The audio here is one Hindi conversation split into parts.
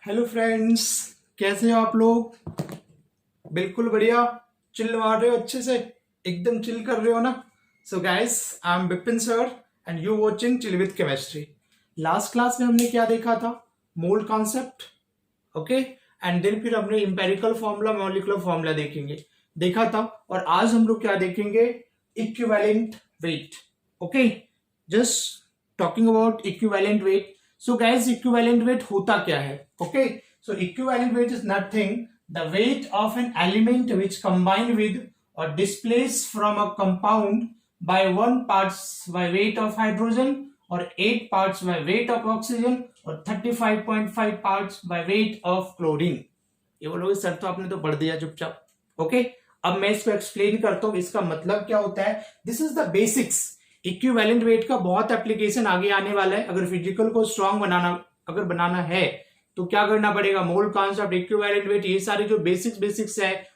हेलो फ्रेंड्स, कैसे हो आप लोग? बिल्कुल बढ़िया। चिल मार रहे हो अच्छे से, एकदम चिल कर रहे हो ना? So guys, I am Bipin sir and you watching chill with chemistry. Last class में हमने क्या देखा था? Mole concept, okay. And then फिर हमने इंपेरिकल फॉर्मूला, मॉलिक्यूलर फॉर्मूला देखा था। और आज हम लोग क्या देखेंगे? Equivalent weight, okay. Just talking about equivalent weight. So guys, equivalent weight होता क्या है? Okay, so equivalent weight is nothing the weight of an element which combine with or displace from a compound by 1 parts by weight of hydrogen और 8 parts by weight of oxygen और 35.5 parts by weight of chlorine। ये बोलोगे सर तो आपने तो पढ़ दिया चुपचाप, ओके। अब मैं इसको एक्सप्लेन करता हूं, इसका मतलब क्या होता है। This is the basics. Equivalent weight का बहुत एप्लीकेशन आगे आने वाला है। अगर फिजिकल को स्ट्रांग बनाना है तो क्या करना पड़ेगा? मोल कॉन्सेप्ट, इक्विवेलेंट वेट, ये सारे जो बेसिक्स है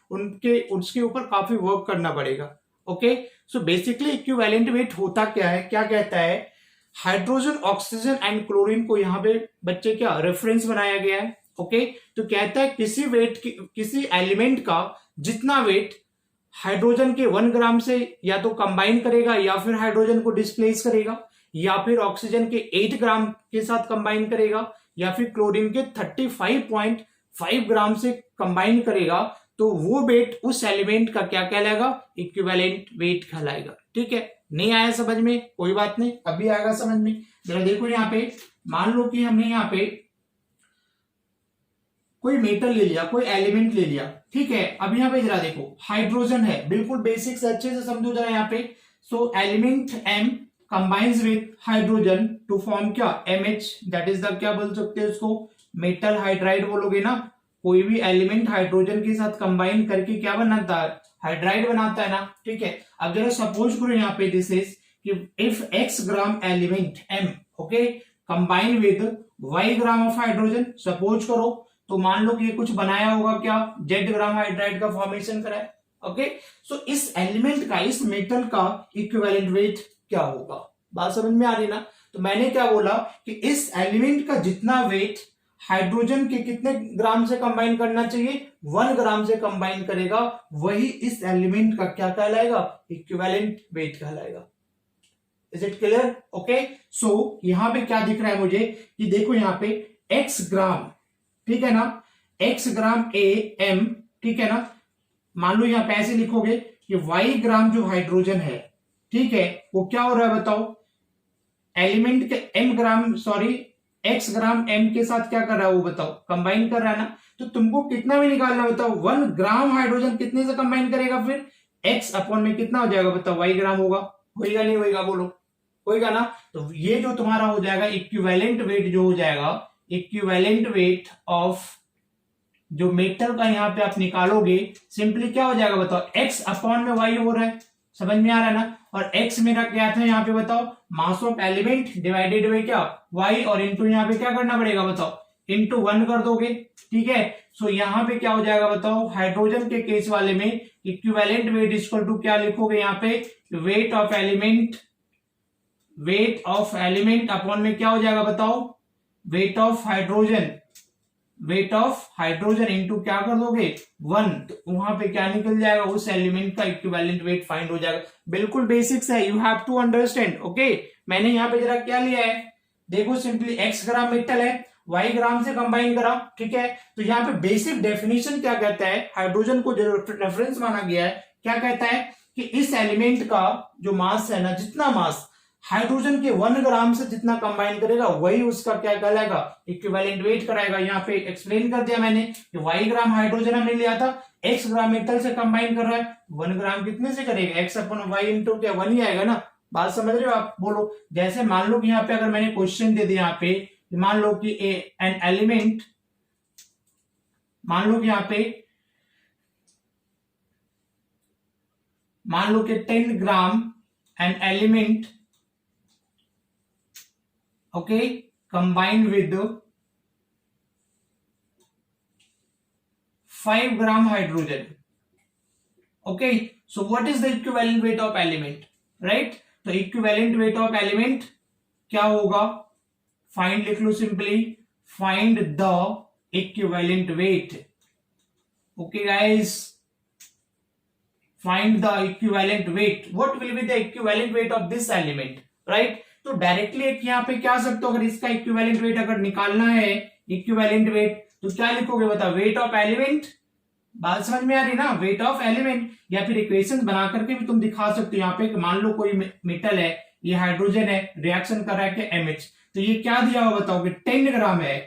उसके ऊपर काफी वर्क करना पड़ेगा, okay. So basically equivalent weight होता क्या है, क्या कहता है? हाइड्रोजन, ऑक्सीजन एंड क्लोरीन को यहाँ पे बच्चे क्या रेफरेंस बनाया गया है, ओके। तो कहता है किसी एलिमेंट का जितना वेट हाइड्रोजन के 1 ग्राम से या तो कंबाइन करेगा या फिर हाइड्रोजन को डिस्प्लेस करेगा, या फिर ऑक्सीजन के 8 ग्राम के साथ कंबाइन करेगा, या फिर क्लोरीन के 35.5 ग्राम से कंबाइन करेगा, तो वो वेट उस एलिमेंट का क्या कहलाएगा? इक्विवेलेंट वेट कहलाएगा। ठीक है, नहीं आया समझ में? कोई बात नहीं, अभी आएगा समझ में। जरा देखो यहाँ पे, मान लो कि हमने यहाँ पे कोई मेटल ले लिया, कोई एलिमेंट ले लिया, ठीक है। अब यहाँ पे जरा देखो, हाइड्रोजन है, बिल्कुल बेसिक्स अच्छे से समझो जरा यहाँ पे। So element M combines with hydrogen to form क्या? MH, दैट इज द क्या बोल सकते हैं उसको? मेटल हाइड्राइड बोलोगे ना। कोई भी एलिमेंट हाइड्रोजन के साथ कंबाइन करके क्या बनाता है? हाइड्राइड बनाता है ना, ठीक है। अब जरा सपोज करो यहाँ पे दिस इज कि if x gram element m, okay, combine with y gram of hydrogen, suppose करो, तो मान लो कि ये कुछ बनाया होगा क्या? Z ग्राम हाइड्राइड का फॉर्मेशन करा है, ओके। सो इस एलिमेंट का, इस मेटल का इक्विवेलेंट वेट क्या होगा? बात समझ में आ रही ना? तो मैंने क्या बोला कि इस एलिमेंट का जितना वेट हाइड्रोजन के कितने ग्राम से कंबाइन करना चाहिए? 1 ग्राम से कंबाइन करेगा, वही इस एलिमेंट का क्या कहलाएगा? इक्विवेलेंट वेट कहलाएगा। Is it clear? ओके। सो यहां पे क्या दिख रहा है मुझे कि देखो यहाँ पे x ग्राम, ठीक है ना, x ग्राम AM, ठीक है ना। मान लो यहां पे ऐसे लिखोगे कि y ग्राम जो हाइड्रोजन है, ठीक है, वो क्या हो रहा है बताओ? एलिमेंट के x ग्राम m के साथ क्या कर रहा है वो बताओ? कंबाइन कर रहा है ना। तो तुमको कितना भी निकालना बताओ, 1 ग्राम हाइड्रोजन कितने से कंबाइन करेगा? फिर x अपॉन में कितना हो जाएगा बताओ? y ग्राम होगा। होगा नहीं होगा? बोलो, होगा ना। तो ये जो तुम्हारा हो जाएगा इक्विवेलेंट वेट, जो हो जाएगा इक्विवेलेंट वेट ऑफ जो मेटल का यहां पे आप निकालोगे, सिंपली क्या हो जाएगा बताओ? x अपॉन में y हो रहा है, समझ में आ रहा है ना। और x मेरा क्या था यहाँ पे बताओ? Mass of element divided by क्या? y, और इनटू यहाँ पे क्या करना पड़ेगा बताओ? इनटू 1 कर दोगे, ठीक है। सो यहाँ पे क्या हो जाएगा बताओ? हाइड्रोजन के केस वाले में इक्विवेलेंट वेट इक्वल टू क्या लिखोगे यहाँ पे? वेट ऑफ एलिमेंट अपॉन में क्या हो जाएगा बताओ? वेट ऑफ हाइड्रोजन इनटू क्या कर दोगे? 1। तो वहां पे क्या निकल जाएगा? उस एलिमेंट का इक्विवेलेंट वेट फाइंड हो जाएगा। बिल्कुल बेसिक्स है, you have to understand, okay. मैंने यहाँ पे जरा क्या लिया है, देखो, सिंपली x ग्राम मेटल है, y ग्राम से कंबाइन करा, ठीक है। तो यहाँ पे बेसिक डेफिनेशन क्या कहता है? हाइड्रोजन को जो रेफरेंस माना गया है, क्या कहता है कि इस एलिमेंट का जो मास है ना, जितना मास हाइड्रोजन के 1 ग्राम से जितना कंबाइन करेगा, वही उसका क्या कहलाएगा? इक्विवेलेंट वेट कराएगा। यहाँ पे एक्सप्लेन कर दिया मैंने कि y ग्राम हाइड्रोजन हमने लिया था, x ग्राम मेटल से कंबाइन कर रहा है, 1 ग्राम कितने से करेगा? x अपॉन y इंटू क्या? 1 ही आएगा ना। बात समझ रहे हो आप? बोलो। जैसे मान लो कि यहाँ पे अगर मैंने क्वेश्चन दे दिया यहाँ पे, मान लो कि एन एलिमेंट, मान लो कि यहाँ पे मान लो कि 10 gram an element, okay, combined with 5 gram hydrogen, okay. So what is the equivalent weight of element, right? तो equivalent weight of element क्या होगा? फाइंड लिख लो simply, find the equivalent weight. Okay guys, find the equivalent weight. What will be the equivalent weight of this element, right? तो डायरेक्टली एक यहाँ पे क्या सकते हो, अगर इसका इक्विवेलेंट वेट अगर निकालना है, इक्विवेलेंट वेट, तो क्या लिखोगे बताओ? Weight of element. बात समझ में आ रही ना? Wait of element. या फिर इक्वेशन बना करके भी तुम दिखा सकते हो। यहाँ पे मान लो कोई मेटल है, ये हाइड्रोजन है, रिएक्शन कर रहा है कि एमएच, तो ये क्या दिया हुआ बताओगे? 10 ग्राम है।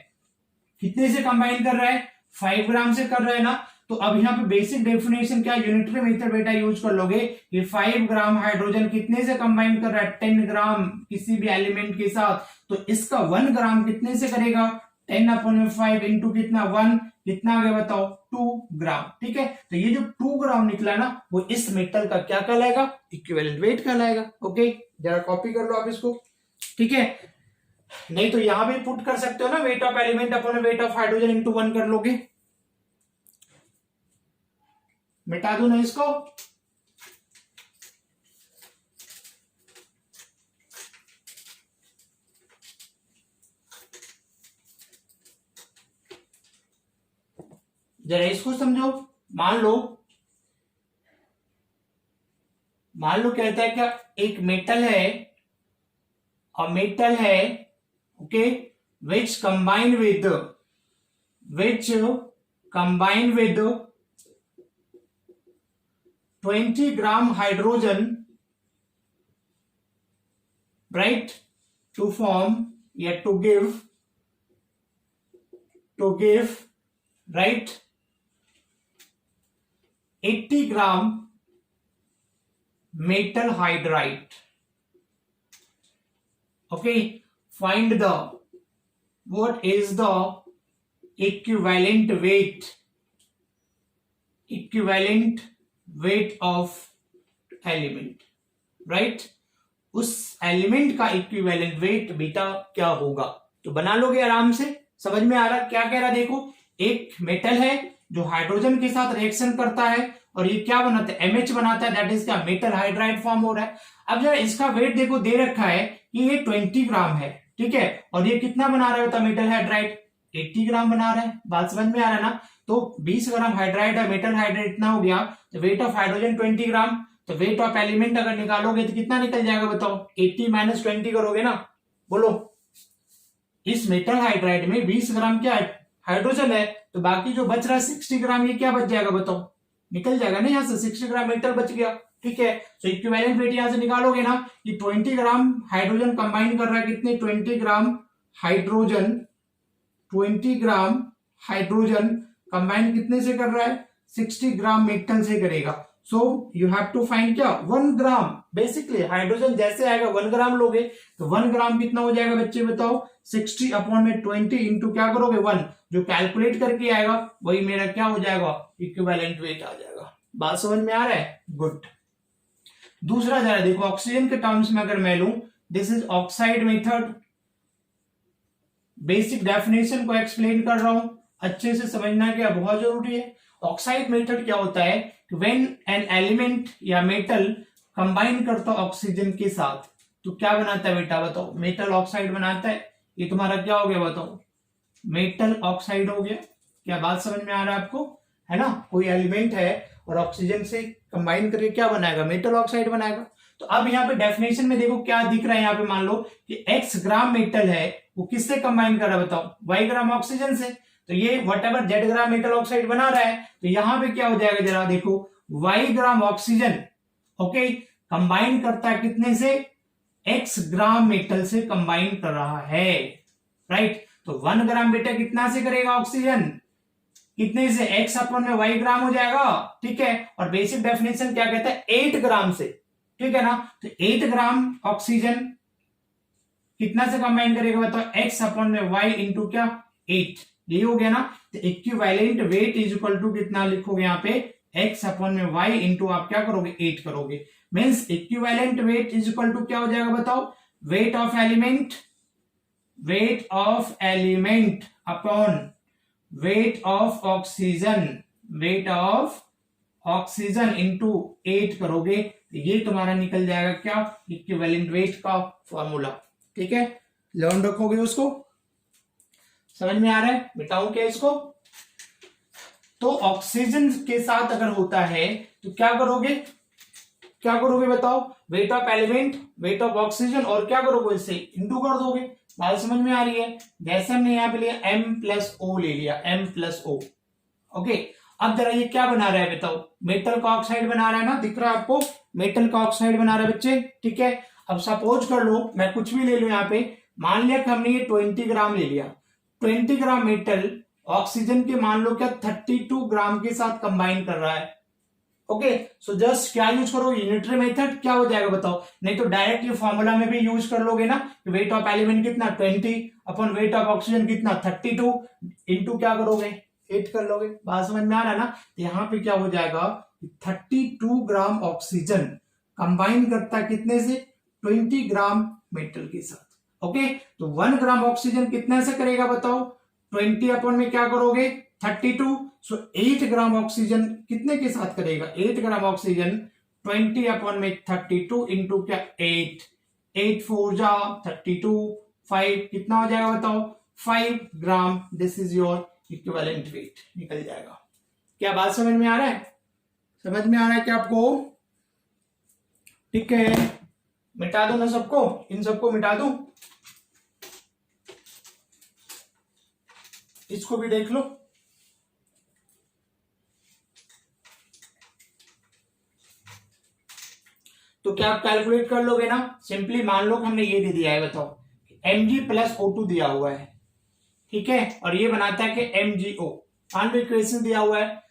कितने से कंबाइन कर रहा है? 5 ग्राम से कर रहा है ना। तो अब यहाँ पे बेसिक डेफिनेशन क्या, यूनिटरी मेथड बेटा यूज कर लोगे कि 5 ग्राम हाइड्रोजन कितने से कंबाइन कर रहा है? 10 ग्राम किसी भी एलिमेंट के साथ। तो इसका 1 ग्राम कितने से करेगा? 10/5 इंटू कितना? 1, कितना आ गया बताओ? 2 ग्राम। ठीक है, तो ये जो 2 ग्राम निकला ना, वो इस मेटल का क्या कहलाएगा? इक्विवेलेंट वेट कहलाएगा। ओके, जरा कॉपी कर लो आप इसको। ठीक है, नहीं तो यहां भी पुट कर सकते हो ना, wait of element upon weight of hydrogen into 1 कर लोगे। मिटा दू ना इसको। जरा इसको समझो। मान लो कहता है क्या, एक मेटल है, okay, which combine with 20 gram hydrogen, right, to form, yeah, to give, right, 80 gram metal hydride. Okay, find what is the equivalent weight of element, right? उस एलिमेंट का इक्विवेलेंट वेट बेटा क्या होगा? तो बना लोगे आराम से। समझ में आ रहा क्या कह रहा? देखो, एक मेटल है जो हाइड्रोजन के साथ रिएक्शन करता है और ये क्या बनाता है? एमएच बनाता है, दैट इज क्या? मेटल हाइड्राइड फॉर्म हो रहा है। अब जरा इसका वेट देखो, दे रखा है कि ये 20 ग्राम है, ठीक है, और ये कितना बना रहा होता है मेटल हाइड्राइड? 80 ग्राम बना रहा है। बात समझ में आ रहा है ना? तो 20 ग्राम हाइड्राइड है, मेटल हाइड्राइड इतना हो गया, तो वेट ऑफ हाइड्रोजन 20 ग्राम। तो वेट ऑफ एलिमेंट अगर निकालोगे तो कितना निकल जाएगा बताओ? 80 माइनस 20 करोगे ना, बोलो। इस मेटल हाइड्राइड में 20 ग्राम क्या है? हाइड्रोजन है, तो बाकी जो बच रहा है 60 ग्राम, ये क्या बच जाएगा बताओ? निकल जाएगा ना यहाँ से, 60 ग्राम मेटल बच गया। ठीक है, तो इक्विवेलेंट वेट यहां से निकालोगे ना कि 20 ग्राम हाइड्रोजन कंबाइन कर रहा है, कितने? 20 ग्राम हाइड्रोजन कंबाइन कितने से कर रहा है? 60 ग्राम मेटल से करेगा। So you have to find क्या? 1 ग्राम। बेसिकली हाइड्रोजन जैसे आएगा 1 ग्राम लोगे, तो 1 ग्राम कितना हो जाएगा बच्चे बताओ? 60/20 इंटू क्या करोगे? 1। जो कैलकुलेट करके आएगा वही मेरा क्या हो जाएगा? इक्विवेलेंट वेट आ जाएगा। बात समझ में आ रहा है? गुड। दूसरा जरा देखो, ऑक्सीजन के टर्म्स में अगर मैं लूं, this is oxide method. Basic definition को एक्सप्लेन कर रहा हूं, अच्छे से समझना क्या बहुत जरूरी है। ऑक्साइड मेथड क्या होता है? व्हेन एन एलिमेंट या मेटल कंबाइन करता है ऑक्सीजन के साथ, तो क्या बनाता है बेटा बताओ? मेटल ऑक्साइड बनाता है। ये तुम्हारा क्या हो गया बताओ? मेटल ऑक्साइड हो गया। क्या बात समझ में आ रहा है आपको? है ना? कोई एलिमेंट है और ऑक्सीजन से कंबाइन करके क्या बनाएगा? मेटल ऑक्साइड बनाएगा। तो अब यहाँ पे डेफिनेशन में देखो क्या दिख रहा है। यहाँ पे मान लो कि x ग्राम मेटल है, वो किससे कंबाइन कर रहा है बताओ? y ग्राम ऑक्सीजन से। तो ये व्हाटएवर z ग्राम मेटल ऑक्साइड बना रहा है, तो यहाँ पे क्या हो जाएगा जरा देखो, y gram oxygen, okay, combine करता है कितने से? x ग्राम मेटल से कंबाइन कर रहा है, राइट। तो 1 ग्राम बेटा कितना से करेगा ऑक्सीजन? कितने से? x/y ग्राम हो जाएगा, ठीक है। और बेसिक डेफिनेशन क्या कहता है? 8 ग्राम से, ठीक है ना। तो 8 ग्राम ऑक्सीजन कितना से कंबाइन करेगा बताओ? x/y इंटू क्या? 8। ये हो गया ना। तो equivalent weight is equal to कितना लिखोगे यहाँ पे? x/y इंटू आप क्या करोगे? 8 करोगे। Means equivalent weight is equal to क्या हो जाएगा बताओ? Weight of element upon weight of oxygen into 8 करोगे, ये तुम्हारा निकल जाएगा क्या? इक्विवेलेंट वेट का फॉर्मूला, ठीक है। लर्न रखोगे उसको। समझ में आ रहा है? मिटाऊं क्या इसको? तो ऑक्सीजन के साथ अगर होता है तो क्या करोगे, क्या करोगे बताओ? Weight of element, wait of oxygen, और क्या करोगे इससे इंटू कर दोगे। बात समझ में आ रही है? जैसे हमने यहाँ पे लिया M+O ले लिया, M+O। ओके, अब जरा ये क्या बना रहा है बताओ? मेटल का ऑक्साइड बना रहा है ना, दिख रहा है आपको? मेटल का ऑक्साइड बना रहा है बच्चे, ठीक है। अब सपोज कर लो, मैं कुछ भी ले लू यहाँ पे, मान लिया कि हमने ये 20 ग्राम ले लिया, 20 ग्राम मेटल ऑक्सीजन के मान लो क्या 32 ग्राम के साथ कंबाइन कर रहा है। ओके, सो जस्ट क्या यूज करो? Unitary method. क्या हो जाएगा बताओ? नहीं तो डायरेक्ट ये फॉर्मूला में भी यूज कर लोगे ना, वेट ऑफ एलिमेंट कितना 20 अपन वेट ऑफ ऑक्सीजन कितना 32 इंटू क्या करोगे 8 कर लोगे। बात समझ में आ रहा है ना? तो यहाँ पे क्या हो जाएगा, 32 ग्राम ऑक्सीजन कंबाइन करता है कितने से? 20 ग्राम मेटल के साथ। ओके, तो 1 ग्राम ऑक्सीजन कितने से करेगा बताओ? 20 अपन में क्या करोगे 32, सो 8 ग्राम ऑक्सीजन कितने के साथ करेगा? 8 ग्राम ऑक्सीजन 20 अपॉन में 32 इंटू क्या 8, 8 4 जा 32, 5 कितना हो जाएगा बताओ? 5 gram. This is your equivalent weight निकल जाएगा। क्या बात समझ में आ रहा है? समझ में आ रहा है क्या आपको? ठीक है, मिटा दो ना सबको, इन सबको मिटा दो, इसको भी देख लो। तो क्या आप कैलकुलेट कर लोगे ना? सिंपली मान लो कि हमने ये दे दिया है, बताओ Mg+O2 दिया हुआ है, ठीक है, और ये बनाता है कि MgO। मान लो इक्वेशन दिया हुआ है,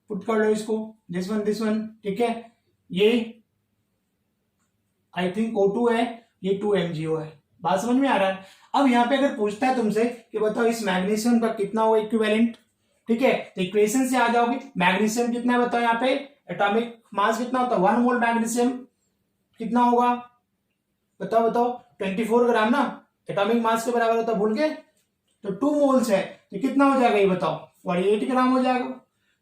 पुट कर लो इसको, दिस वन, ठीक है। ये आई थिंक O2 है, ये 2MgO है। बात समझ में आ रहा है? अब यहाँ पे अगर पूछता है तुमसे कि बताओ इस मैग्नीशियम का कितना हुआ इक्विवेलेंट, ठीक है, तो इक्वेशन से आ जाओगे। मैग्नीशियम कितना है बताओ? यहाँ पे एटॉमिक मास कितना होता है? 1 मोल मैग्नीशियम कितना होगा बताओ? 24 ग्राम ना, एटॉमिक मास के बराबर होता है, भूल गए? तो 2 मोल्स है, तो कितना हो जाएगा ये बताओ? 48 ग्राम हो जाएगा,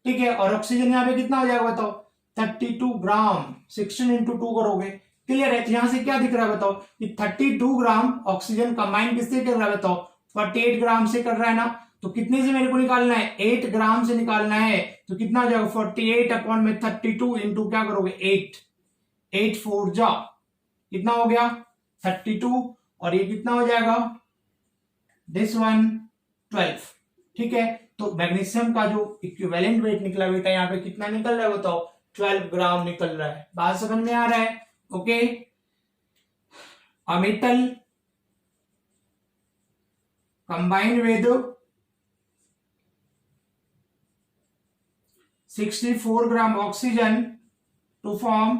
ठीक है। और ऑक्सीजन यहाँ पे कितना हो जाएगा बताओ? 32 ग्राम। 16 इंटू 2 करोगे, क्लियर है? तो यहां से क्या दिख रहा है बताओ? कि 32 ग्राम ऑक्सीजन कंबाइन किससे कर रहा है बताओ? 48 ग्राम से कर रहा है ना। तो कितने से मेरे को निकालना है? 8 ग्राम से निकालना है। तो कितना हो जाएगा? 48 अपॉन में 32 इंटू क्या करोगे 8, 8 4 जा कितना हो गया 32, और ये कितना हो जाएगा दिस वन 12, ठीक है। तो मैग्नीशियम का जो इक्विवेलेंट वेट निकला बेटा यहाँ पे कितना निकल रहा है बताओ? 12 ग्राम निकल रहा है। बात समझ में आ रहा है? Okay, a metal combined with 64 gram oxygen to form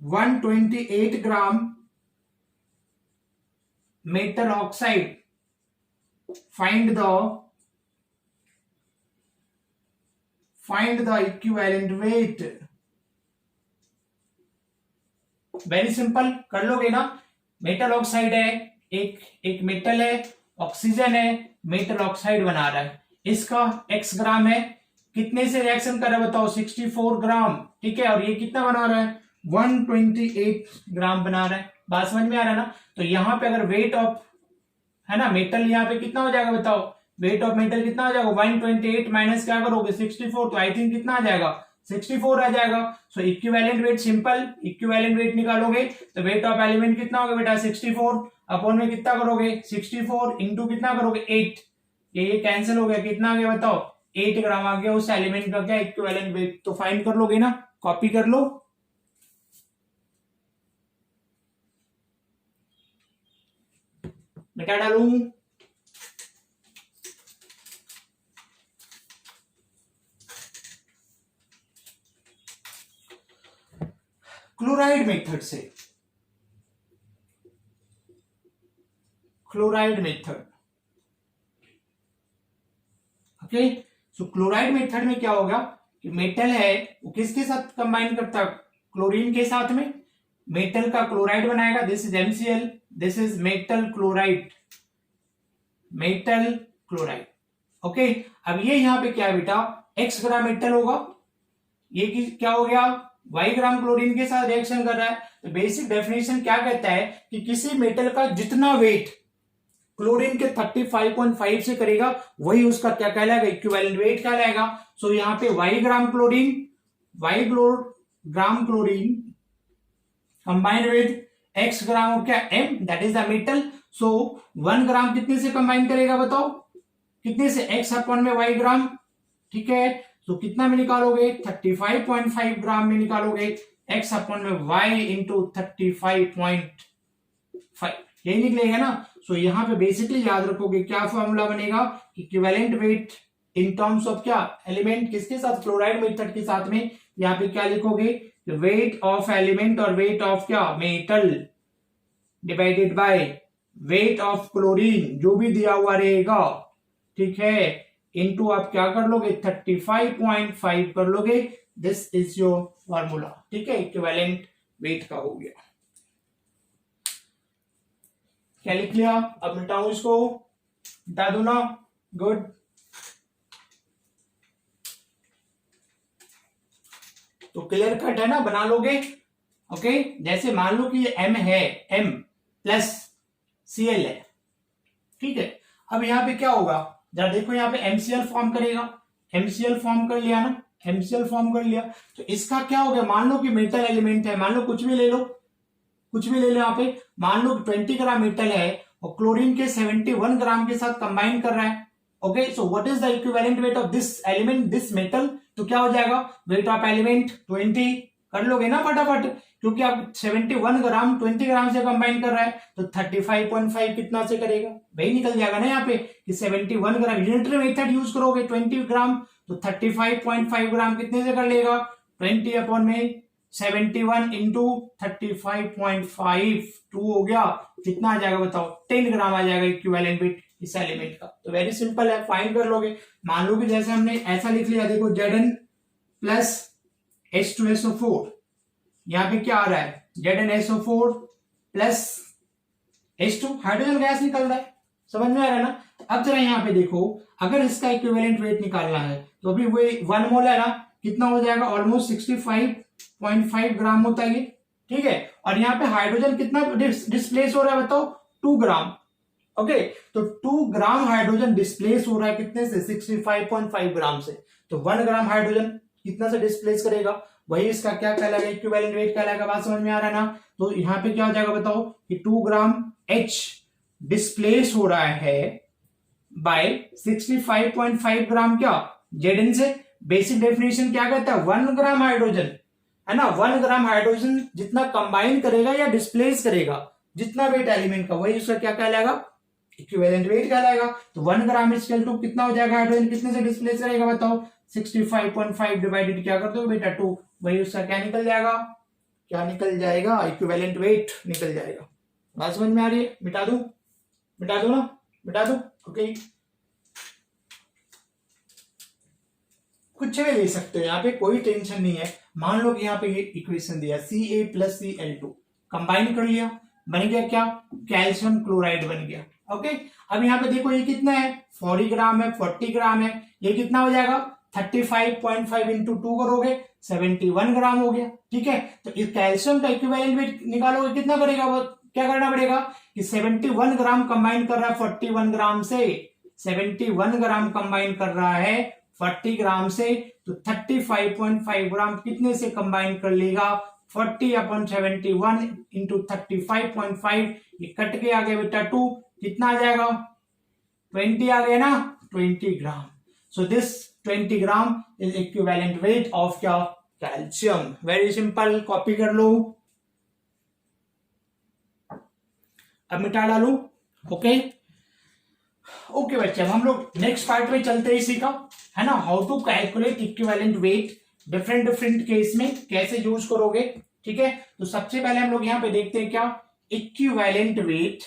128 gram metal oxide. Find the equivalent weight. Very simple, कर लोगे ना? मेटल ऑक्साइड है, एक मेटल है, ऑक्सीजन है, मेटल ऑक्साइड बना रहा है, इसका x ग्राम है, कितने से रिएक्शन कर रहा है बताओ? 64 ग्राम, ठीक है। और ये कितना बना रहा है? 128 ग्राम बना रहा है। बात समझ में आ रहा है ना? तो यहाँ पे अगर वेट ऑफ है ना मेटल, यहाँ पे कितना हो जाएगा बताओ? वेट ऑफ मेटल कितना हो जाएगा? 128 माइनस क्या करोगे 64, तो आई थिंक कितना आ जाएगा? 64 आ जाएगा। So equivalent weight, simple equivalent weight निकालोगे तो वेट ऑफ एलिमेंट कितना होगा बेटा? 64 अपॉन में कितना करोगे? 64 इंटू कितना करोगे 8, ये कैंसिल हो गया, कितना आ गया बताओ? 8 ग्राम आ गया उस एलिमेंट का क्या इक्विवेलेंट वेट। तो फाइंड कर लोगे ना, कॉपी कर लो। बेटा डालूं क्लोराइड मेथड से, क्लोराइड मेथड। ओके, सो क्लोराइड मेथड में क्या होगा कि मेटल है वो किसके साथ कंबाइन करता है? क्लोरीन के साथ में मेटल का क्लोराइड बनाएगा। This is MCl, this is metal chloride, metal chloride. Okay, अब ये यहां पे क्या है बेटा? x ग्राम मेटल होगा, ये क्या हो गया? y ग्राम क्लोरीन के साथ रिएक्शन कर रहा है। तो बेसिक डेफिनेशन क्या कहता है कि किसी मेटल का जितना वेट क्लोरीन के 35.5 से करेगा, वही उसका क्या कहलाएगा, इक्विवेलेंट वेट कहलाएगा। सो यहाँ पे y gram chlorine combined with x gram of क्या m, that is the metal. So 1 gram कितने से कंबाइन करेगा बताओ, कितने से, x अपॉन में y ग्राम, ठीक है। तो कितना में निकालोगे, 35.5 ग्राम में निकालोगे, x अपॉन में y इंटू 35.5, यही निकलेगा ना। सो यहाँ पे बेसिकली याद रखोगे क्या फॉर्मूला बनेगा, equivalent weight in terms of क्या, एलिमेंट किसके साथ, क्लोराइड मेथड के साथ में। यहाँ पे क्या लिखोगे, वेट ऑफ एलिमेंट और वेट ऑफ क्या, metal divided by weight of chlorine, जो भी दिया हुआ रहेगा, ठीक है, इनटू आप क्या कर लोगे, 35.5 कर लोगे। दिस इज योर फॉर्मूला, ठीक है, इक्विवेलेंट वेट का हो गया। क्या लिख लिया, अब मिटाऊं इसको, मिटा दू ना, गुड। तो क्लियर कट है ना, बना लोगे, ओके। जैसे मान लो कि ये m है, m प्लस Cl है, ठीक है। अब यहां पे क्या होगा, जरा देखो, यहाँ पे MCl फॉर्म करेगा, MCl फॉर्म कर लिया ना, MCl फॉर्म कर लिया। तो इसका क्या हो गया, मान लो कि मेटल एलिमेंट है, मान लो कुछ भी ले लो, कुछ भी ले लो। यहाँ पे मान लो 20 ग्राम मेटल है और क्लोरीन के 71 ग्राम के साथ कंबाइन कर रहा है, okay. So what is the equivalent weight of this element, this metal, तो क्या हो जाएगा, वेट ऑफ एलिमेंट 20, कर लोगे ना फटाफट, क्योंकि आप 71 ग्राम 20 ग्राम से कंबाइन कर रहा है, तो 35.5 कितना से करेगा, वही निकल जाएगा ना यहाँ पे कि 71 ग्राम, यूनिटरी मेथड यूज करोगे 20 ग्राम, तो 35.5 ग्राम कितने से कर लेगा, 20 अपॉन में 71 इंटू 35.5, 2 हो गया, कितना आ जाएगा बताओ, 10 ग्राम आ जाएगा इक्विवेलेंट वेट इस एलिमेंट का। तो वेरी सिंपल है, फाइंड कर लोगे। मान लो कि जैसे हमने ऐसा लिख लिया, देखो Zn प्लस H2SO4, यहाँ पे क्या आ रहा है, ZnSO4 plus H2, hydrogen gas निकल रहा है, समझ में आ रहा है ना। अब जरा यहाँ पे देखो, अगर इसका इक्विवेलेंट वेट निकालना है तो अभी वो 1 मोल है ना, कितना हो जाएगा, ऑलमोस्ट 65.5 ग्राम होता है ये, ठीक है। और यहाँ पे हाइड्रोजन कितना डिस्प्लेस हो रहा है बताओ, 2 ग्राम, ओके। तो 2 ग्राम हाइड्रोजन डिस्प्लेस हो रहा है कितने से, 65.5 ग्राम से। तो 1 ग्राम हाइड्रोजन कितना से डिस्प्लेस करेगा, वही इसका क्या कहलाएगा, इक्विवेलेंट वेट कहलाएगा। बात समझ में आ रहा है ना। तो यहाँ पे क्या हो जाएगा बताओ कि 2 ग्राम H डिस्प्लेस हो रहा है बाय 65.5 ग्राम क्या, Zn से। बेसिक डेफिनेशन क्या कहता है, 1 ग्राम हाइड्रोजन, है ना, 1 ग्राम हाइड्रोजन जितना कंबाइन करेगा या डिस्प्लेस करेगा, जितना वेट एलिमेंट का, वही उसका क्या कहलाएगा, इक्विवेलेंट वेट कहलाएगा। तो 1 ग्राम इक्वल टू कितना हो जाएगा, हाइड्रोजन कितने से डिस्प्लेस करेगा बताओ, 65.5 डिवाइडेड क्या कर दो बेटा 2, वही उसका क्या निकल जाएगा, क्या निकल जाएगा, इक्विवेलेंट वेट निकल जाएगा। बात समझ में आ रही है, मिटा दो ना, मिटा दो, ओके। कुछ भी ले सकते हो, यहाँ पे कोई टेंशन नहीं है। मान लो कि यहाँ पे ये इक्वेशन दिया, Ca प्लस Cl2 कंबाइन कर लिया, बन गया क्या, कैल्शियम क्लोराइड बन गया, ओके। अब यहाँ पे देखो ये कितना है, 40 ग्राम है, 40 ग्राम है, ये कितना हो जाएगा, 35.5 इंटू 2 करोगे 71 ग्राम हो गया, ठीक है। तो इस कैल्शियम का इक्विवेलेंट वेट निकालोगे कितना करेगा, वो क्या करना पड़ेगा कि 71 ग्राम कंबाइन कर रहा है 41 ग्राम से, 71 ग्राम कंबाइन कर रहा है 40 ग्राम से, तो 35.5 ग्राम कितने से कंबाइन कर लेगा, 40 अपॉन 71 इंटू 35.5, ये कट के आ गया बेटा 2, कितना आ जाएगा, 20 आ गया ना, 20 gram. So this 20 gram is equivalent weight of क्या, कैल्शियम। वेरी सिंपल, कॉपी कर लो, अब मिटा डालू, ओके। ओके बच्चे, अब हम लोग नेक्स्ट पार्ट में चलते हैं इसी का, है ना, how to calculate equivalent weight different case में कैसे यूज करोगे, ठीक है। तो सबसे पहले हम लोग यहां पे देखते हैं क्या, इक्विवेलेंट वेट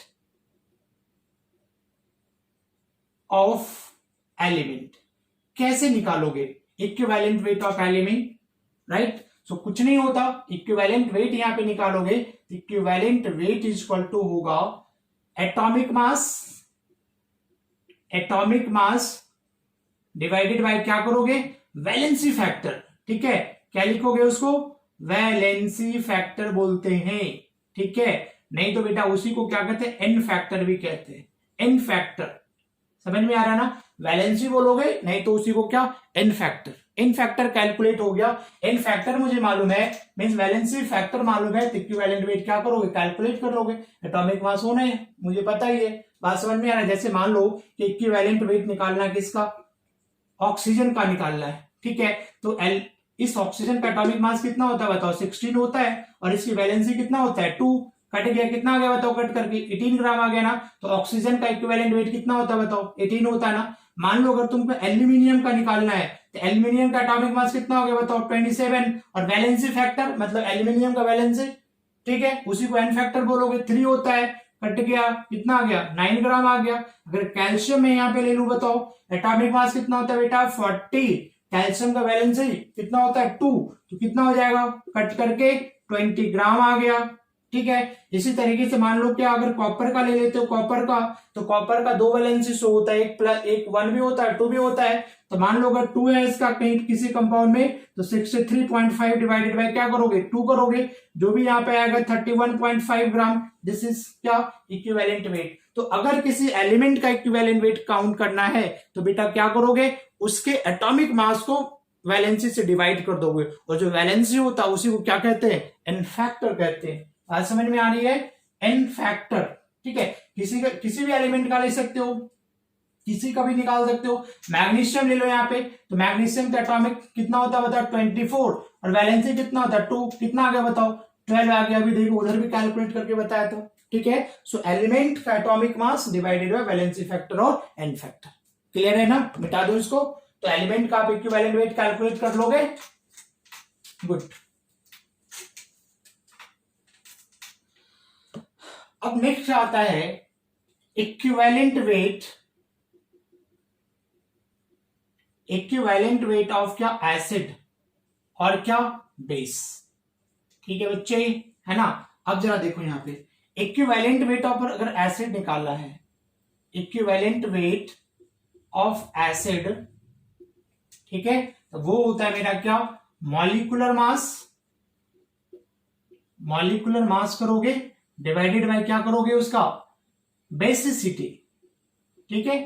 ऑफ एलिमेंट कैसे निकालोगे, equivalent weight of element, right. So कुछ नहीं होता, इक्विवेलेंट वेट यहां पे निकालोगे, equivalent weight is equal to होगा एटॉमिक मास डिवाइडेड बाय क्या करोगे, वैलेंसी फैक्टर, ठीक है। क्या लिखोगे उसको, वैलेंसी फैक्टर बोलते हैं, ठीक है। नहीं तो बेटा उसी को क्या कहते हैं, एन फैक्टर भी कहते हैं, एन फैक्टर। समझ में आ रहा ना, वैलेंसी बोलोगे नहीं तो उसी को क्या, n factor. N factor calculate हो गया, एन फैक्टर मुझे मालूम है, मींस वैलेंसी फैक्टर मालूम है, तो इक्विवेलेंट वेट क्या करोगे, कैलकुलेट कर लोगे। एटॉमिक मास होना है, मुझे पता ही है, बात समझ में आ रहा है। जैसे मान लो कि इक्विवेलेंट वेट निकालना किसका, ऑक्सीजन का निकालना है, ठीक है, तो इस ऑक्सीजन का एटॉमिक मास कितना होता है बताओ, 16 होता है, और इसकी वैलेंसी कितना होता है 2, कट गया, कितना आ गया बताओ कट करके, 18 ग्राम आ गया ना। तो ऑक्सीजन का इक्विवेलेंट वेट कितना होता है बताओ, 18 होता है ना। मान लो अगर तुमको एल्यूमिनियम का निकालना है, तो एल्यूमिनियम का एटॉमिक मास कितना हो गया बताओ, 27, और वैलेंसी फैक्टर मतलब एल्यूमिनियम का वैलेंसी, ठीक है, उसी को एन फैक्टर बोलोगे, 3 होता है, कट गया, कितना आ गया 9 ग्राम आ गया। अगर कैल्शियम में यहाँ पे ले लू बताओ, एटॉमिक मास कितना होता है बेटा 40, कैल्शियम का वैलेंसी कितना होता है 2, तो कितना हो जाएगा कट करके 20 ग्राम आ गया, ठीक है। इसी तरीके से मान लो कि अगर कॉपर का ले लेते हो, कॉपर का, तो कॉपर का 2 वैलेंसी शो होता है, एक प्लस एक 1 भी होता है, 2 भी होता है। तो मान लो अगर 2 है इसका कहीं किसी कंपाउंड में, तो 63.5 डिवाइडेड बाय क्या करोगे 2 करोगे, जो भी यहाँ पे आएगा 31.5 ग्राम, दिस इज क्या इक्विवेलेंट वेट। तो अगर किसी एलिमेंट का इक्विवेलेंट वेट काउंट करना है तो बेटा क्या करोगे, उसके एटॉमिक मास को वैलेंसी से डिवाइड कर दोगे, और जो वैलेंसी होता है उसी को क्या कहते हैं, एन फैक्टर कहते हैं। बात समझ में आ रही है, एन फैक्टर, ठीक है। किसी भी एलिमेंट का ले सकते हो, किसी का भी निकाल सकते हो। मैग्नीशियम ले लो यहाँ पे, तो मैग्नीशियम का एटॉमिक कितना होता है बताओ 24, और वैलेंसी कितना होता है 2, कितना आ गया बताओ 12 आ गया। अभी देखो उधर भी कैलकुलेट करके बताया था, ठीक है। सो एलिमेंट का atomic mass divided bye valency factor और एन फैक्टर, क्लियर है ना, मिटा दो इसको। तो एलिमेंट का आप इक्विवेलेंट वेट कैलकुलेट कर लोगे, गुड। अब नेक्स्ट आता है equivalent weight, equivalent weight of क्या, एसिड और क्या, बेस, ठीक है बच्चे, है ना। अब जरा देखो यहाँ पे इक्विवेलेंट वेट ऑफ, अगर एसिड निकालना है, इक्विवेलेंट वेट ऑफ एसिड, ठीक है, तो वो होता है मेरा क्या, मॉलिक्यूलर मास, मॉलिक्यूलर मास करोगे डिवाइडेड बाय क्या करोगे उसका बेसिसिटी, ठीक है।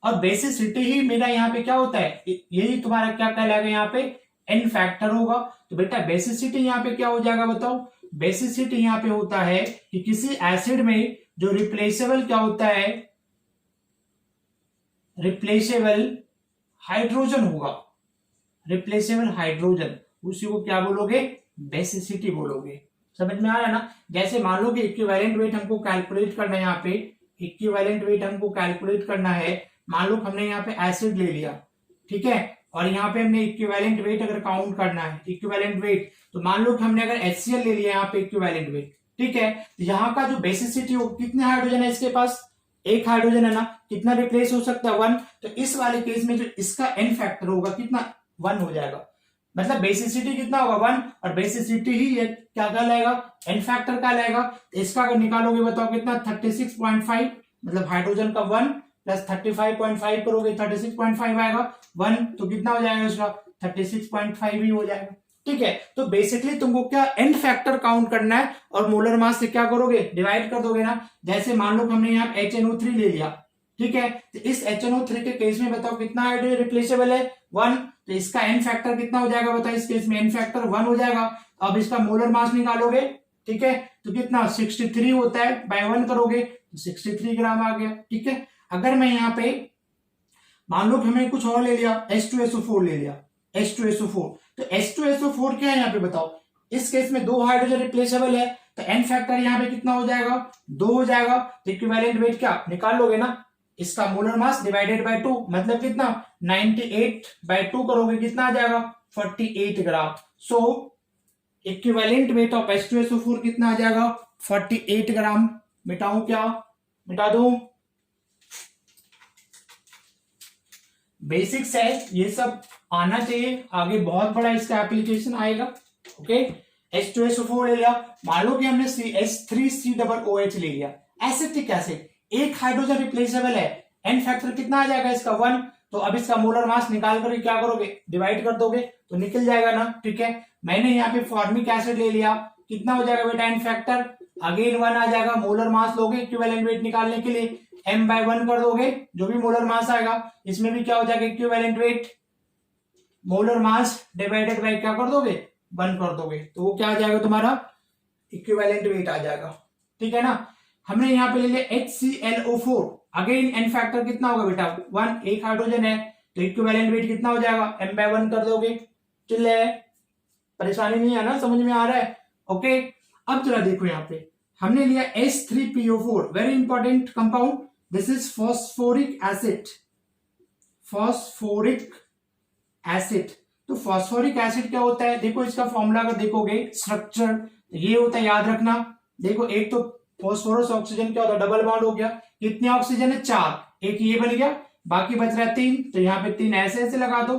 और बेसिसिटी ही मेरा यहाँ पे क्या होता है, यही तुम्हारा क्या कहलाएगा यहाँ पे, एन फैक्टर होगा। तो बेटा बेसिसिटी यहाँ पे क्या हो जाएगा बताओ, बेसिसिटी यहाँ पे होता है कि किसी एसिड में जो रिप्लेसेबल क्या होता है, रिप्लेसेबल हाइड्रोजन होगा, रिप्लेसेबल हाइड्रोजन, उसी को क्या बोलोगे, बेसिसिटी बोलोगे। समझ में आ रहा है ना। जैसे मान लो कि इक्विवेलेंट वेट हमको कैलकुलेट करना है, यहाँ पे इक्विवेलेंट वेट हमको कैलकुलेट करना है, मान लो हमने यहाँ पे एसिड ले लिया, ठीक है, और यहाँ पे हमने इक्विवेलेंट वेट अगर काउंट करना है, इक्विवेलेंट वेट, तो मान लो कि हमने अगर HCl ले लिया यहाँ पे इक्विवेलेंट वेट, ठीक है, तो यहाँ का जो बेसिसिटी हो, कितने हाइड्रोजन है इसके पास, एक हाइड्रोजन है ना, कितना रिप्लेस हो सकता है 1, तो इस वाले केस में जो इसका एन फैक्टर होगा कितना 1 हो जाएगा, मतलब बेसिसिटी कितना होगा 1, और बेसिसिटी ही ये क्या कहलाएगा, एन फैक्टर कहलाएगा। तो इसका अगर निकालोगे बताओ कितना 36.5, मतलब हाइड्रोजन का 1 प्लस 35.5 करोगे 36.5 आएगा, 1 तो कितना हो जाएगा उसका 36.5 ही हो जाएगा, ठीक है। तो बेसिकली तुमको क्या एन फैक्टर काउंट करना है, और मोलर मास से क्या करोगे डिवाइड कर दोगे ना। जैसे मान लो हमने यहाँ HNO3 ले लिया, ठीक है, तो इस HNO3 के केस में बताओ कितना हाइड्रोजन रिप्लेसेबल है 1, तो इसका एन फैक्टर कितना हो जाएगा बताओ, इस केस में एन फैक्टर 1 हो जाएगा। अब इसका मोलर मास निकालोगे, ठीक है, तो कितना 63 होता है, बाय 1 करोगे तो 63 ग्राम आ गया, ठीक है। अगर मैं यहाँ पे मान लो कि हमें कुछ और ले लिया, H2SO4 ले लिया, H2SO4, तो H2SO4 क्या है यहाँ पे बताओ, इस केस में 2 हाइड्रोजन रिप्लेसेबल है, तो एन फैक्टर यहाँ पे कितना हो जाएगा 2 हो जाएगा। तो इक्विवेलेंट वेट क्या निकाल लोगे ना, इसका मोलर मास डिवाइडेड बाय 2, मतलब कितना 98/2 करोगे, कितना आ जाएगा 48 ग्राम। सो इक्विवेलेंट वेट ऑफ H2SO4 कितना आ जाएगा 48 ग्राम। मिटाऊं क्या, मिटा दूं, बेसिक्स है ये सब आना चाहिए, आगे बहुत बड़ा इसका एप्लीकेशन आएगा, ओके। H2SO4 ले लिया, मान लो कि हमने H3COOH ले लिया, एसिटिक एसिड, एक हाइड्रोजन रिप्लेसेबल है, एन फैक्टर कितना आ जाएगा इसका 1, तो अब इसका मोलर मास निकाल कर क्या करोगे डिवाइड कर दोगे तो निकल जाएगा ना, ठीक है। मैंने यहाँ पे फॉर्मिक एसिड ले लिया, कितना हो जाएगा बेटा एन फैक्टर अगेन 1 आ जाएगा, मोलर मास लोगे इक्विवेलेंट वेट निकालने के लिए m/1 कर दोगे, जो भी मोलर मास आएगा इसमें भी क्या हो जाएगा equivalent weight molar mass divided by क्या कर दोगे 1 कर दोगे, तो वो क्या आ जाएगा तुम्हारा इक्विवेलेंट वेट आ जाएगा। ठीक है ना। हमने यहाँ पे ले लिया HClO4, अगेन एन फैक्टर कितना होगा बेटा 1, एक हाइड्रोजन है तो इक्विवेलेंट वेट कितना हो जाएगा m/1 कर दोगे। चल परेशानी नहीं है ना, समझ में आ रहा है। ओके अब जरा देखो यहाँ पे हमने लिया H3PO4, very important compound, this is phosphoric acid, phosphoric acid. तो फॉस्फोरिक एसिड क्या होता है, देखो इसका फॉर्मूला अगर देखोगे स्ट्रक्चर ये होता है, याद रखना। देखो एक तो फॉस्फोरस ऑक्सीजन क्या होता है डबल बॉन्ड हो गया, कितने ऑक्सीजन है 4, एक ये बन गया, बाकी बच रहा है 3, तो यहाँ पे 3 ऐसे ऐसे लगा दो।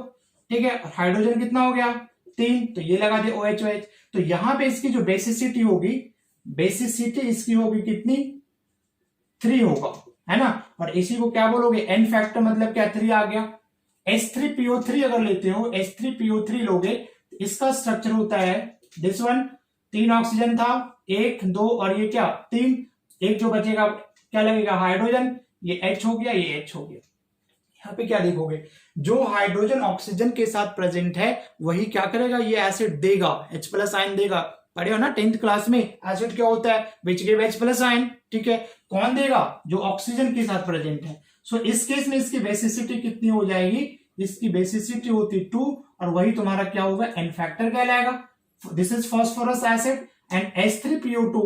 ठीक है, हाइड्रोजन कितना हो गया 3, तो ये लगा दे OH OH। तो यहाँ पे इसकी जो बेसिसिटी होगी, बेसिसिटी इसकी होगी कितनी 3 होगा, है ना। और इसी को क्या बोलोगे एन फैक्टर, मतलब क्या 3 आ गया। H3PO3 अगर लेते हो, H3PO3 लोगे तो इसका स्ट्रक्चर होता है दिस वन, 3 ऑक्सीजन था, 1 2 और ये क्या 3, एक जो बचेगा क्या लगेगा हाइड्रोजन, ये H हो गया, ये H हो गया। यहाँ पे क्या देखोगे जो हाइड्रोजन ऑक्सीजन के साथ प्रेजेंट है वही क्या करेगा, ये एसिड देगा, H+ आयन देगा। पढ़े हो ना 10th क्लास में एसिड क्या होता है, विच गिव H+ आयन। ठीक है, कौन देगा, जो ऑक्सीजन के साथ प्रेजेंट है। सो इस केस में इसकी बेसिसिटी कितनी हो जाएगी, इसकी बेसिसिटी होती 2 और वही तुम्हारा क्या होगा एन फैक्टर कहलाएगा। This is phosphorous acid and H3PO2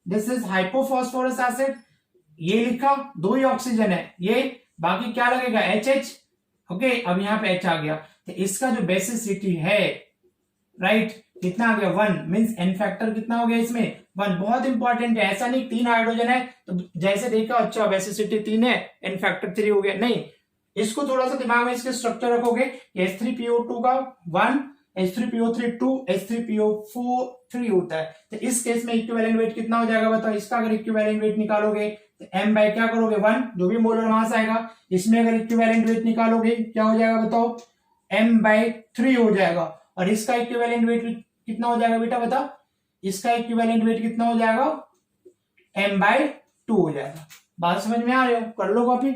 this is hypophosphorous acid. ये लिखा, 2 ही ऑक्सीजन है, ये बाकी क्या लगेगा HH। ओके अब यहाँ पे H आ गया, तो इसका जो बेसिसिटी है राइट कितना आ गया 1, मींस एन फैक्टर कितना हो गया इसमें 1। बहुत इंपॉर्टेंट है, ऐसा नहीं 3 हाइड्रोजन है तो जैसे देखा अच्छा बेसिसिटी 3 है एन फैक्टर 3 हो गया, नहीं। इसको थोड़ा सा दिमाग में इसके स्ट्रक्चर रखोगे, H3PO2 का 1, H3PO3 2, H3PO4 3 होता है। तो इस केस में इक्विवेलेंट वेट कितना हो जाएगा बताओ, इसका अगर इक्विवेलेंट वेट निकालोगे तो m बाय क्या करोगे 1, जो भी मोलर मास आएगा। इसमें अगर इक्विवेलेंट वेट निकालोगे क्या हो जाएगा बताओ m/3 हो जाएगा। और इसका इक्विवेलेंट वेट कितना हो जाएगा बेटा बताओ, इसका इक्विवेलेंट वेट कितना हो जाएगा m/2 हो जाएगा। बात समझ में आ रही हो, कर लो कॉपी।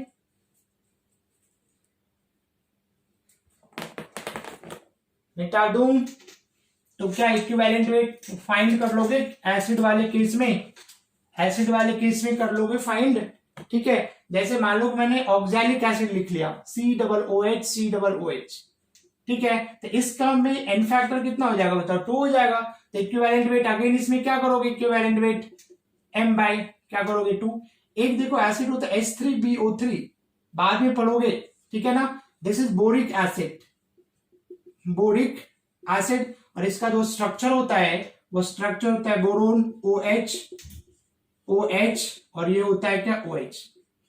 मिटा दूं तो क्या इक्विवेलेंट वेट फाइंड कर लोगे एसिड वाले केस में, एसिड वाले केस में कर लोगे फाइंड। ठीक है, जैसे मान लो मैंने ऑक्सैलिक एसिड लिख लिया COOH COOH। ठीक है, तो इसका में एन फैक्टर कितना हो जाएगा बताओ 2 हो जाएगा। तो इक्विवेलेंट वेट अगेन इसमें क्या करोगे इक्विवेलेंट वेट m बाय क्या करोगे 2। एक देखो एसिड होता है H3BO3, बाद में पढ़ोगे। ठीक है ना, this is boric acid, boric acid. और इसका जो स्ट्रक्चर होता है वो स्ट्रक्चर होता है बोरोन OH OH और ये होता है क्या OH।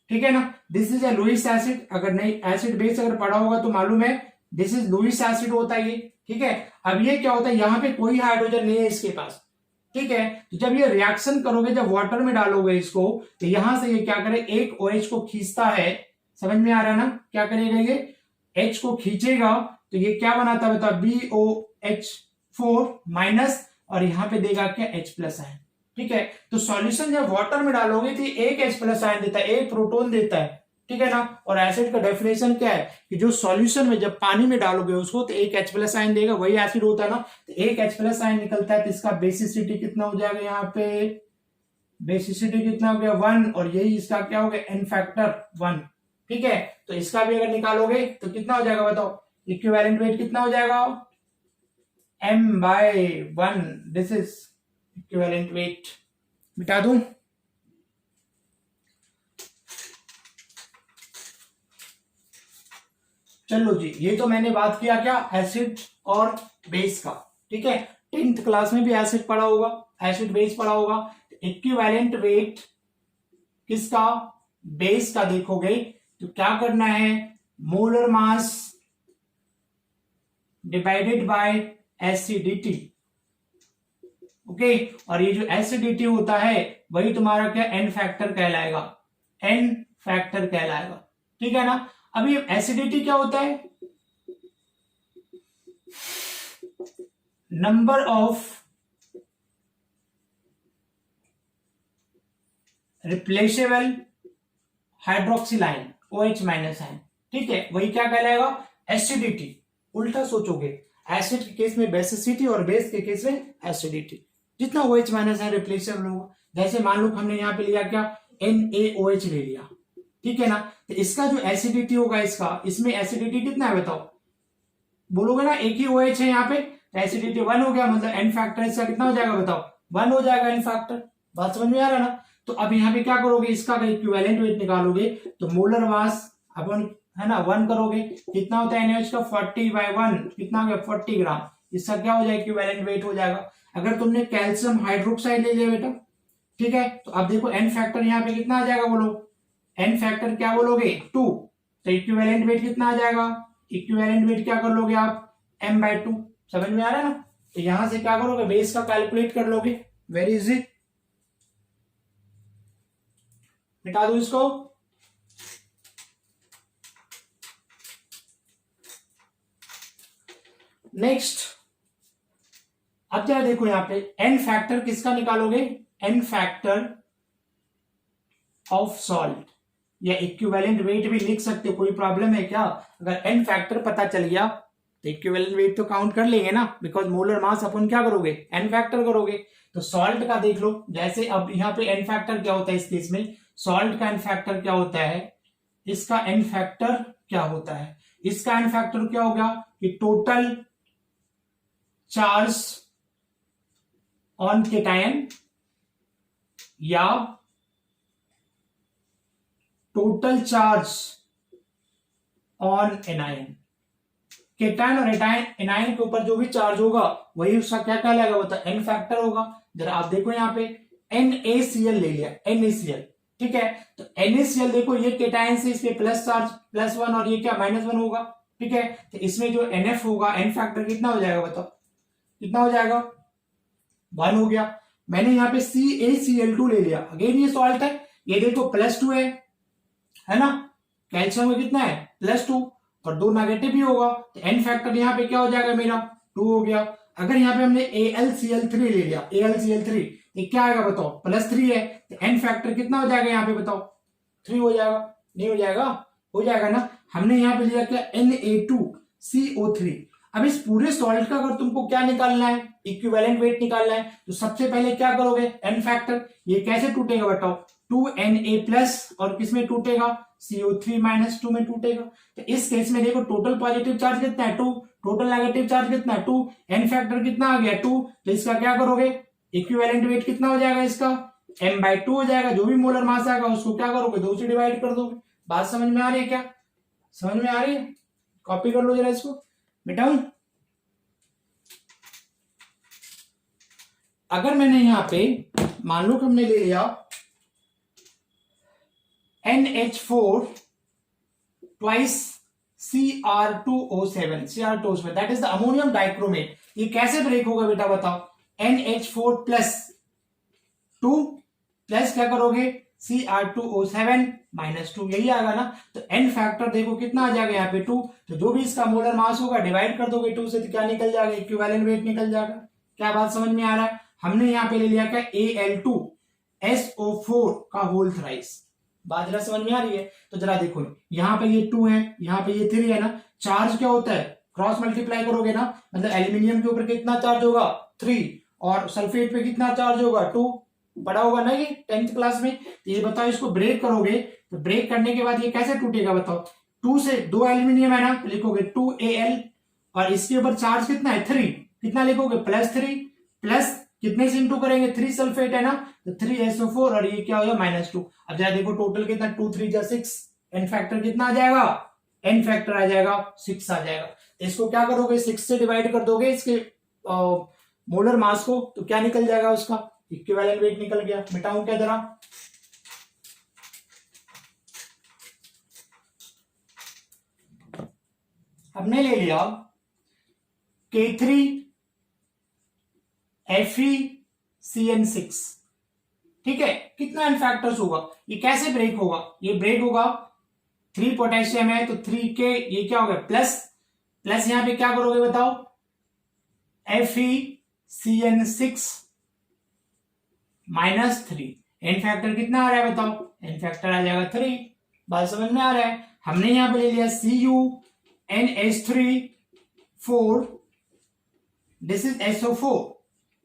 ठीक है ना, this is a Lewis acid. अगर नहीं एसिड बेस अगर पढ़ा होगा तो मालूम है दिस इज लुईस एसिड होता है ये। ठीक है, अब ये क्या होता है यहाँ पे कोई हाइड्रोजन नहीं है इसके पास। ठीक है, तो जब ये रिएक्शन करोगे, जब वाटर में डालोगे इसको, तो यहां से ये क्या करे एक OH को खींचता है, समझ में आ रहा है ना, क्या करेगा ये H को खींचेगा तो ये क्या बनाता है बताओ BOH4 माइनस, और यहाँ पे देगा क्या H+ आयन। ठीक है, तो सॉल्यूशन जब वाटर में डालोगे तो एक H+ आयन देता है, एक प्रोटॉन देता है। ठीक है ना, और एसिड का डेफिनेशन क्या है कि जो सॉल्यूशन में जब पानी में डालोगे उसको तो एक H+ आयन देगा, वही एसिड होता है ना, तो एक H+ आयन निकलता है। तो इसका बेसिसिटी कितना हो जाएगा, यहाँ पे बेसिसिटी कितना हो गया 1, और यही इसका क्या हो गया एन फैक्टर 1। ठीक है, तो इसका भी अगर निकालोगे तो कितना हो जाएगा बताओ, इक्विवेलेंट वेट कितना हो जाएगा m/1, this is equivalent wait. मिटा दूं, चलो जी, ये तो मैंने बात किया क्या एसिड और बेस का। ठीक है, 10th क्लास में भी एसिड पढ़ा होगा, एसिड बेस पढ़ा होगा। इक्विवेलेंट वेट किसका, बेस का देखोगे तो क्या करना है, molar mass divided bye acidity. Okay, और ये जो एसिडिटी होता है वही तुम्हारा क्या एन फैक्टर कहलाएगा, एन फैक्टर कहलाएगा। ठीक है ना, अभी एसिडिटी क्या होता है, number of replaceable hydroxyl ion OH minus ion, ठीक है, वही क्या कहलाएगा, एसिडिटी। उल्टा सोचोगे, एसिड के केस में बेसिसिटी और बेस के केस में एसिडिटी। जितना OH माइनस आयन रिप्लेसेबल होगा, जैसे मान लो हमने यहाँ पे लिया क्या, NaOH ले लिया, ठीक है ना, तो इसका जो एसिडिटी होगा, इसमें एसिडिटी कितना है बताओ, बोलोगे ना एक ही OH है यहाँ पे, तो एसिडिटी 1 हो गया, मतलब N फैक्टर इसका कितना हो जाएगा बताओ, 1 हो जाएगा N फैक्टर। बात समझ में आ रहा है ना। तो अब यहाँ पे क्या करोगे, इसका अगर इक्विवेलेंट वेट निकालोगे तो मोलर मास अपन है ना 1 करोगे, कितना होता है NaOH का, 40/1 कितना हो गया, 40 ग्राम। इसका क्या हो जाएगा, इक्विवेलेंट वेट हो जाएगा। अगर तुमने कैल्शियम हाइड्रोक्साइड ले लिया बेटा, ठीक है, तो अब देखो N फैक्टर यहाँ पे कितना आ जाएगा, बोलो N फैक्टर क्या बोलोगे, 2, तो इक्विवेलेंट वेट कितना आ जाएगा, इक्विवेलेंट वेट क्या कर लोगे आप, m/2। समझ में आ रहा है ना। तो यहां से क्या करोगे, बेस का कैलकुलेट कर लोगे, वेरी इजी, मिटा दो इसको। नेक्स्ट, अब क्या देखो यहां पे N फैक्टर किसका निकालोगे, N फैक्टर ऑफ सॉल्ट, या इक्विवेलेंट वेट भी लिख सकते हो, कोई प्रॉब्लम है क्या। अगर N फैक्टर पता चल गया तो इक्विवेलेंट वेट तो काउंट कर लेंगे ना, बिकॉज मोलर मास अपन क्या करोगे, N फैक्टर करोगे। तो सॉल्ट का देख लो, जैसे अब यहाँ पे N फैक्टर क्या होता है, इस केस में सॉल्ट का N फैक्टर क्या होता है, इसका N फैक्टर क्या होता है, इसका N फैक्टर क्या होगा कि टोटल चार्ज ऑन केटायन या total charge on anion. Cation और एनायन के ऊपर जो भी चार्ज होगा वही उसका क्या कहलाएगा, बता N फैक्टर होगा। जरा आप देखो यहाँ पे NaCl ले लिया, NaCl, ठीक है, तो NaCl देखो ये केटायन से, इस पे प्लस चार्ज +1 और ये क्या -1 होगा, ठीक है, तो इसमें जो NF होगा N फैक्टर कितना हो जाएगा बताओ, कितना हो जाएगा, 1 हो गया। मैंने यहाँ पे CaCl2 ले लिया, अगेन ये सॉल्ट है, ये देखो +2 है ना, कैल्शियम में कितना है +2 और 2 नेगेटिव भी होगा, तो N फैक्टर यहाँ पे क्या हो जाएगा मेरा 2 हो गया। अगर यहाँ पे हमने AlCl3 ले लिया, AlCl3, ये क्या आएगा बताओ, +3 है, तो N फैक्टर कितना हो जाएगा यहाँ पे बताओ, 3 हो जाएगा, नहीं हो जाएगा, हो जाएगा ना। हमने यहाँ पे लिया क्या, Na2CO3। अब इस पूरे सॉल्ट का अगर तुमको क्या निकालना है, इक्विवेलेंट वेट निकालना है, तो सबसे पहले क्या करोगे, N फैक्टर, ये कैसे टूटेगा बताओ, 2Na+ और किसमें टूटेगा, CO3-2 में टूटेगा। तो इस केस में देखो टोटल पॉजिटिव चार्ज कितना है 2, टोटल नेगेटिव चार्ज कितना है 2, N फैक्टर कितना आ गया 2, तो इसका क्या करोगे, इक्विवेलेंट वेट कितना हो जाएगा इसका, m/2 हो जाएगा। जो भी मोलर मास आएगा उसको क्या करोगे, 2 से डिवाइड कर दोगे। बात समझ में आ रही है क्या, समझ में आ रही है, कॉपी कर लो जरा इसको, मिटाऊं। अगर मैंने यहाँ पे मान लो कि हमने ले लिया NH4 twice Cr2O7 that is the ammonium dichromate. ये कैसे ब्रेक होगा बेटा बताओ, NH4 प्लस 2 प्लस क्या करोगे Cr2O7-2, यही आएगा ना। तो N फैक्टर देखो कितना आ जाएगा यहाँ पे 2, तो जो भी इसका मोलर मास होगा डिवाइड कर दोगे 2 से, तो क्या निकल जाएगा, इक्विवेलेंट वेट निकल जाएगा। क्या बात समझ में आ रहा है। हमने यहाँ पे ले लिया क्या, Al2SO4 का होल थ्राइस। बात जरा समझ में आ रही है। तो जरा देखो यहाँ पे ये 2 है, यहाँ पे ये 3 है ना, चार्ज क्या होता है, क्रॉस मल्टीप्लाई करोगे ना, मतलब एल्यूमिनियम के ऊपर कितना चार्ज होगा 3 और सल्फेट पे कितना चार्ज होगा 2, पढ़ा होगा ना ये 10th क्लास में। तो ये बताओ इसको ब्रेक करोगे तो ब्रेक करने के बाद ये कैसे टूटेगा बताओ, 2 से 2 एल्यूमिनियम है ना, तो लिखोगे 2Al और इसके ऊपर चार्ज कितना है 3, कितना लिखोगे +3 प्लस कितने से इंटू करेंगे 3 सल्फेट है ना, तो 3SO4 और ये क्या हो गया -2। अब जरा देखो टोटल कितना 2 3 जा 6, N फैक्टर कितना आ जाएगा, N फैक्टर आ जाएगा 6 आ जाएगा। तो इसको क्या करोगे 6 से डिवाइड कर दोगे इसके मोलर मास को, तो क्या निकल जाएगा उसका इक्विवेलेंट वेट निकल गया। मिटाऊं क्या जरा, हमने ले लिया K3FeCN6, ठीक है, कितना N फैक्टर्स होगा, ये कैसे ब्रेक होगा, ये ब्रेक होगा 3 पोटेशियम है तो 3K, ये क्या होगा प्लस प्लस, यहां पे क्या करोगे बताओ FeCN6 -3, एन फैक्टर कितना आ रहा है बताओ, एन फैक्टर आ जाएगा 3। बात समझ में आ रहा है। हमने यहां पे ले लिया CuNH3 4, दिस इज SO4।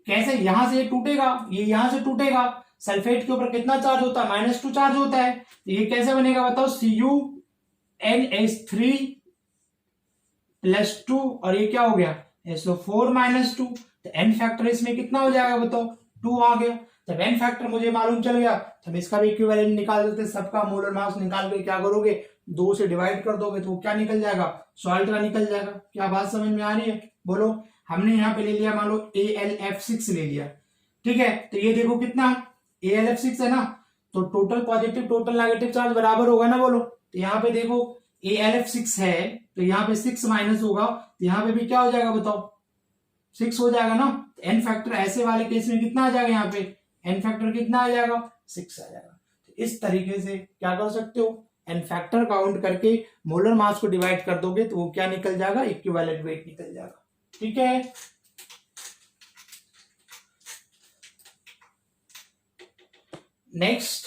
कैसे, यहां से ये टूटेगा, ये यहां से टूटेगा, सल्फेट के ऊपर कितना चार्ज होता है, -2 चार्ज होता है, तो ये कैसे बनेगा बताओ, CuNH3+2 और ये क्या हो गया, SO4-2। तो एन फैक्टर इसमें कितना हो जाएगा बताओ, 2 आ गया। जब एन फैक्टर मुझे मालूम चल गया तो हम इसका भी इक्विवेलेंट निकाल देते हैं। सबका मोलर मास निकाल के क्या करोगे, 2 से डिवाइड कर दोगे तो वो क्या निकल जाएगा, सॉल्ट का निकल जाएगा। क्या बात समझ में आ रही है, बोलो। हमने यहाँ पे ले लिया, मान लो AlF6 ले लिया, ठीक है। तो ये देखो कितना AlF6 है ना, तो total positive total negative charge बराबर होगा ना, बोलो। तो यहाँ पे देखो AlF6 है तो यहाँ पे 6 माइनस होगा, तो यहाँ पे भी क्या हो जाएगा बताओ, 6 हो जाएगा ना। एन फैक्टर ऐसे वाले केस में कितना आ जाएगा, यहाँ पे एन फैक्टर कितना आ जाएगा, 6 आ जाएगा। तो इस तरीके से क्या कर सकते हो, एन फैक्टर काउंट करके मोलर मास को डिवाइड कर दोगे तो वो क्या निकल जाएगा, इक्विवेलेंट वेट निकल जाएगा, ठीक है। Next,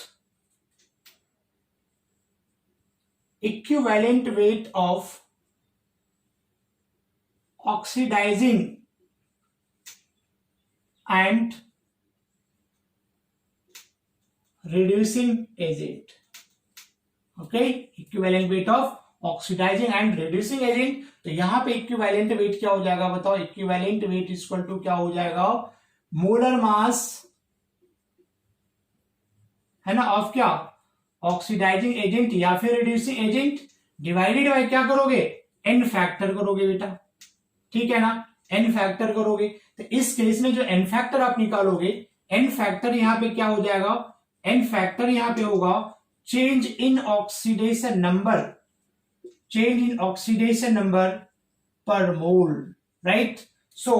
equivalent weight of oxidising and reducing agent, okay, equivalent weight of oxidizing and reducing agent। तो यहां पे equivalent weight क्या हो जाएगा बताओ, equivalent weight इक्वल टू क्या हो जाएगा, मोलर मास है ना ऑफ क्या, ऑक्सीडाइजिंग एजेंट या फिर रिड्यूसिंग एजेंट डिवाइडेड बाय क्या करोगे, एन फैक्टर करोगे बेटा, ठीक है ना, एन फैक्टर करोगे। तो इस केस में जो एन फैक्टर आप निकालोगे, एन फैक्टर यहां पे क्या हो जाएगा, एन फैक्टर यहां पे होगा change in oxidation number, change in oxidation number per mole, right. So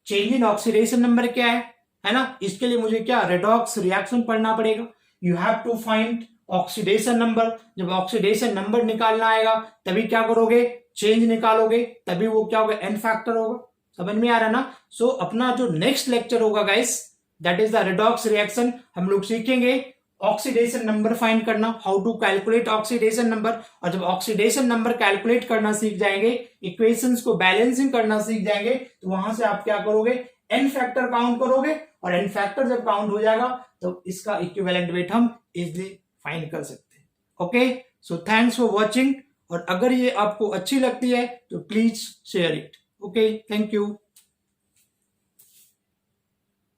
change in oxidation number क्या है ना, इसके लिए मुझे क्या रेडॉक्स रिएक्शन पढ़ना पड़ेगा। You have to find oxidation number. जब ऑक्सीडेशन नंबर निकालना आएगा तभी क्या करोगे, चेंज निकालोगे, तभी वो क्या होगा, एन फैक्टर होगा। समझ में आ रहा ना। सो अपना जो नेक्स्ट लेक्चर होगा guys, that is the redox reaction. हम लोग सीखेंगे ऑक्सीडेशन नंबर फाइंड करना, how to calculate oxidation number. और जब ऑक्सीडेशन नंबर कैलकुलेट करना सीख जाएंगे, इक्वेशंस को बैलेंसिंग करना सीख जाएंगे, तो वहां से आप क्या करोगे, एन फैक्टर काउंट करोगे, और एन फैक्टर जब काउंट हो जाएगा तो इसका इक्विवेलेंट वेट हम इजिली फाइंड कर सकते हैं। Okay, so thanks for watching. और अगर ये आपको अच्छी लगती है तो please share it. Okay, thank you.